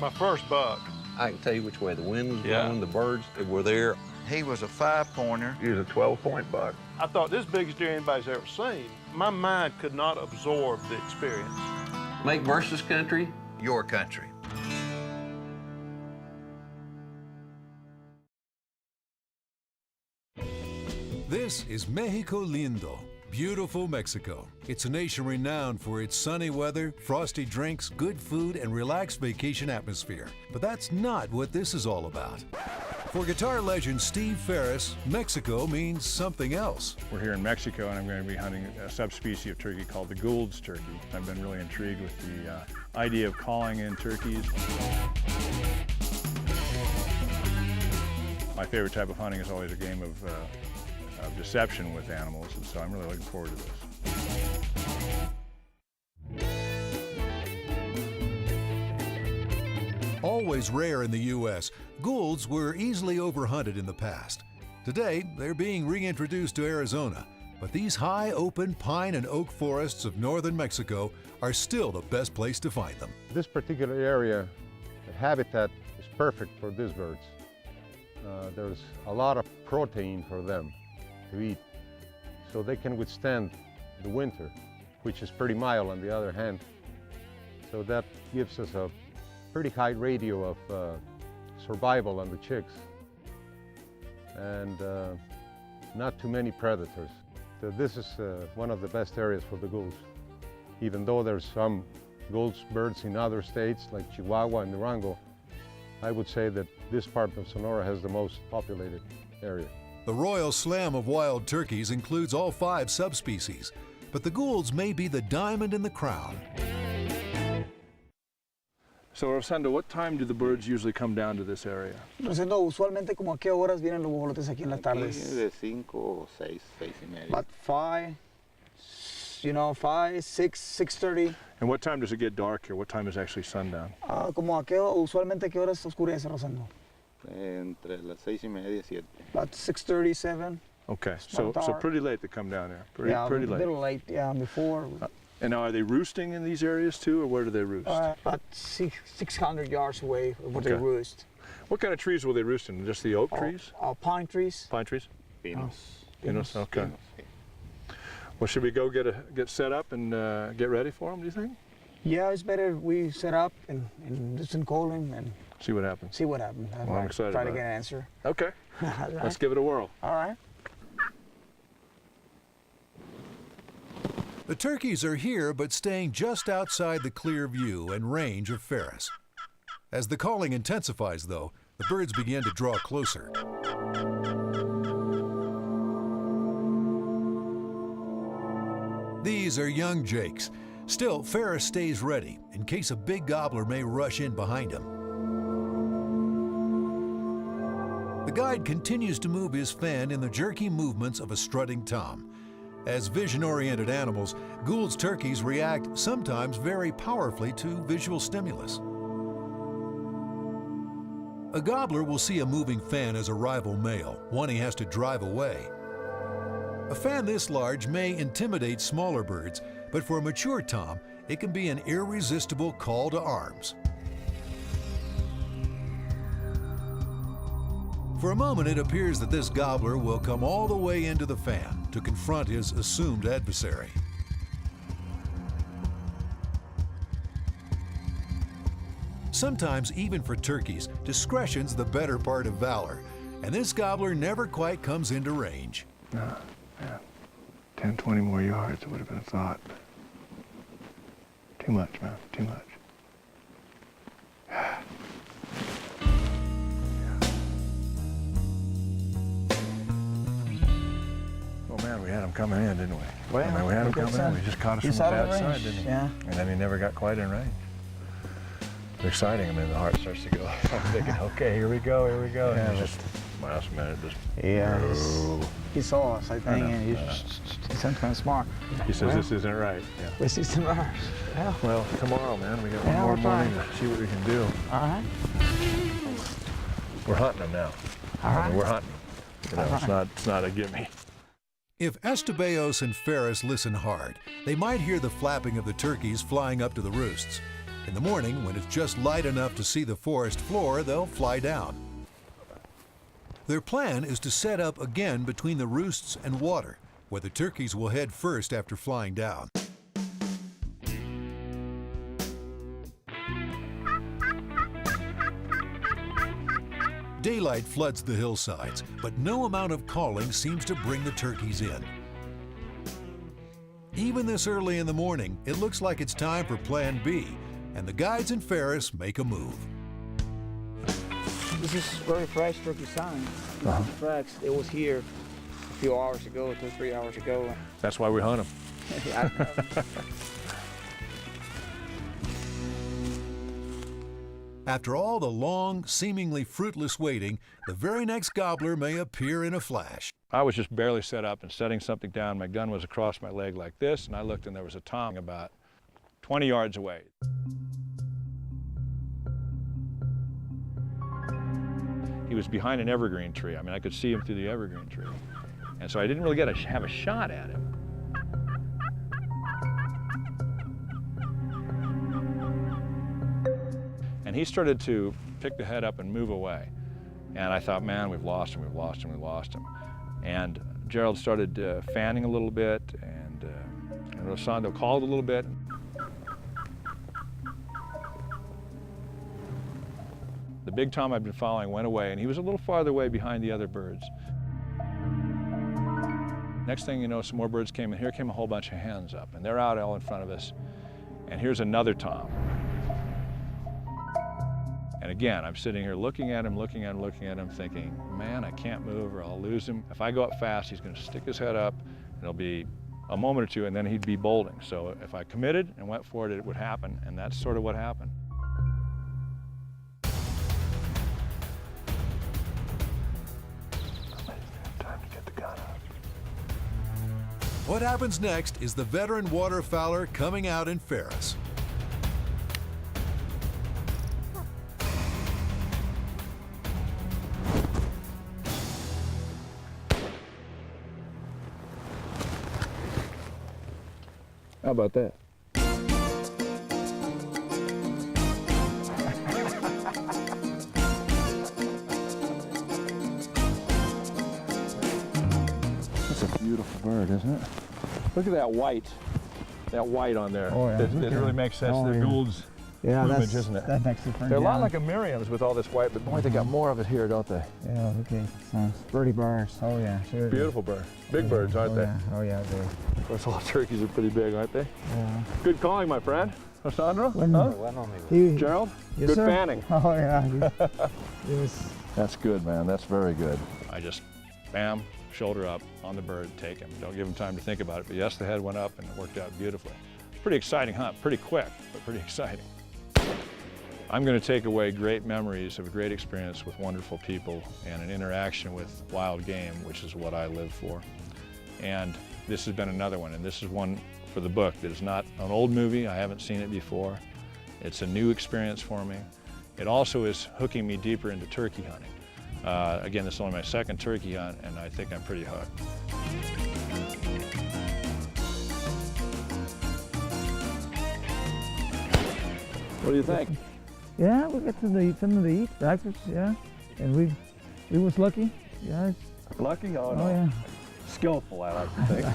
my first buck. I can tell you which way the wind was blowing, the birds that were there. He was a 5-pointer. He was a 12-point buck. I thought this biggest deer anybody's ever seen. My mind could not absorb the experience. Make versus country. Your country. This is Mexico Lindo, beautiful Mexico. It's a nation renowned for its sunny weather, frosty drinks, good food, and relaxed vacation atmosphere. But that's not what this is all about. For guitar legend Steve Ferris, Mexico means something else. We're here in Mexico, and I'm going to be hunting a subspecies of turkey called the Gould's turkey. I've been really intrigued with the idea of calling in turkeys. My favorite type of hunting is always a game of deception with animals, and so I'm really looking forward to this. Always rare in the U.S., Goulds were easily overhunted in the past. Today, they're being reintroduced to Arizona, but these high, open pine and oak forests of northern Mexico are still the best place to find them. This particular area, the habitat is perfect for these birds. There's a lot of protein for them to eat, so they can withstand the winter, which is pretty mild on the other hand. So that gives us a pretty high ratio of survival on the chicks, and not too many predators. So this is one of the best areas for the Goulds. Even though there's some Gould's birds in other states like Chihuahua and Durango, I would say that this part of Sonora has the most populated area. The Royal Slam of wild turkeys includes all 5 subspecies, but the Goulds may be the diamond in the crown. So, Rosendo, what time do the birds usually come down to this area? Rosendo, usualmente como a qué horas vienen los guajolotes aquí en las tardes? De 5 o 6, 6:30. About 5, 5, 6, 6:30. And what time does it get dark here? What time is actually sundown? Como a qué, usualmente qué horas oscurece, Rosendo? Entre las 6:30 y 7. About 6:30, 7. Okay, so pretty late to come down there. Pretty late. A little late, yeah, before. And now, are they roosting in these areas too, or where do they roost? About 600 yards away where they roost. What kind of trees will they roost in? Just the oak trees? Pine trees. Pine trees? Pinos. Pinos, okay. Well, should we go get set up and get ready for them, do you think? Yeah, it's better we set up and listen, call him and see what happens. See what happens. Well, I'm excited Try about to get an answer. Okay. Right. Let's give it a whirl. All right. The turkeys are here, but staying just outside the clear view and range of Ferris. As the calling intensifies, though, the birds begin to draw closer. These are young jakes. Still, Ferris stays ready in case a big gobbler may rush in behind him. The guide continues to move his fan in the jerky movements of a strutting tom. As vision-oriented animals, Gould's turkeys react sometimes very powerfully to visual stimulus. A gobbler will see a moving fan as a rival male, one he has to drive away. A fan this large may intimidate smaller birds, but for a mature tom, it can be an irresistible call to arms. For a moment, it appears that this gobbler will come all the way into the fan to confront his assumed adversary. Sometimes, even for turkeys, discretion's the better part of valor, and this gobbler never quite comes into range. No, yeah. 10, 20 more yards, it would have been a thought. Too much, man, too much. We had him coming in, didn't we? Well, I mean, we had him coming in. We just caught us from the bad side, didn't he? Yeah. And then he never got quite in range. It's exciting. I mean, the heart starts to go. I'm thinking, okay, here we go, here we go. Yeah, and just last minute, just. Yeah. No. He saw us, I think, and he's some kind of smart. He says this isn't right. Yeah. This isn't ours. Yeah. Well, tomorrow, man, we got one more morning to see what we can do. All right. We're hunting them now. All right. I mean, we're hunting. You know, it's not a gimme. If Estebeos and Ferris listen hard, they might hear the flapping of the turkeys flying up to the roosts. In the morning, when it's just light enough to see the forest floor, they'll fly down. Their plan is to set up again between the roosts and water, where the turkeys will head first after flying down. Daylight floods the hillsides, but no amount of calling seems to bring the turkeys in. Even this early in the morning, it looks like it's time for Plan B, and the guides and Ferris make a move. This is very fresh turkey sign. Fresh. It was here a few hours ago, 2 or 3 hours ago. That's why we hunt them. After all the long, seemingly fruitless waiting, the very next gobbler may appear in a flash. I was just barely set up and setting something down. My gun was across my leg like this, and I looked and there was a tom about 20 yards away. He was behind an evergreen tree. I mean, I could see him through the evergreen tree. And so I didn't really have a shot at him. And he started to pick the head up and move away. And I thought, man, we've lost him, we've lost him, we've lost him. And Gerald started fanning a little bit, and Rosando called a little bit. The big tom I'd been following went away, and he was a little farther away behind the other birds. Next thing you know, some more birds came, and here came a whole bunch of hens up, and they're out all in front of us. And here's another tom. And again, I'm sitting here looking at him, thinking, man, I can't move or I'll lose him. If I go up fast, he's going to stick his head up, and it'll be a moment or two, and then he'd be bolting. So if I committed and went for it, it would happen, and that's sort of what happened. Time to get the gun out. What happens next is the veteran waterfowler coming out in Ferris. How about that? That's a beautiful bird, isn't it? Look at that white on there. Oh, yeah. It really makes sense. Oh, They're yeah. Gould's Yeah, plumage, isn't it? That makes difference. They're a lot yeah. like a Miriam's with all this white, but boy, they got more of it here, don't they? Yeah, okay. Sounds pretty birds. Oh yeah, sure. Beautiful bird. Big birds, aren't they? Yeah. Oh yeah, they. Of course, all turkeys are pretty big, aren't they? Yeah. Good calling, my friend. Sandro? When- Huh? He, Gerald? yes, Good sir. fanning. Oh yeah. Yes. That's good, man. That's very good. I just, bam, shoulder up on the bird, take him. Don't give him time to think about it. But yes, the head went up and it worked out beautifully. Pretty exciting hunt, pretty quick, but pretty exciting. I'm going to take away great memories of a great experience with wonderful people and an interaction with wild game, which is what I live for. And this has been another one, and this is one for the book that is not an old movie. I haven't seen it before. It's a new experience for me. It also is hooking me deeper into turkey hunting. Again, this is only my second turkey hunt, and I think I'm pretty hooked. What do you think? Yeah, we got something to eat, breakfast. Yeah, and we was lucky. Yeah. Lucky? Oh, Oh no. yeah. Skillful, I like to think.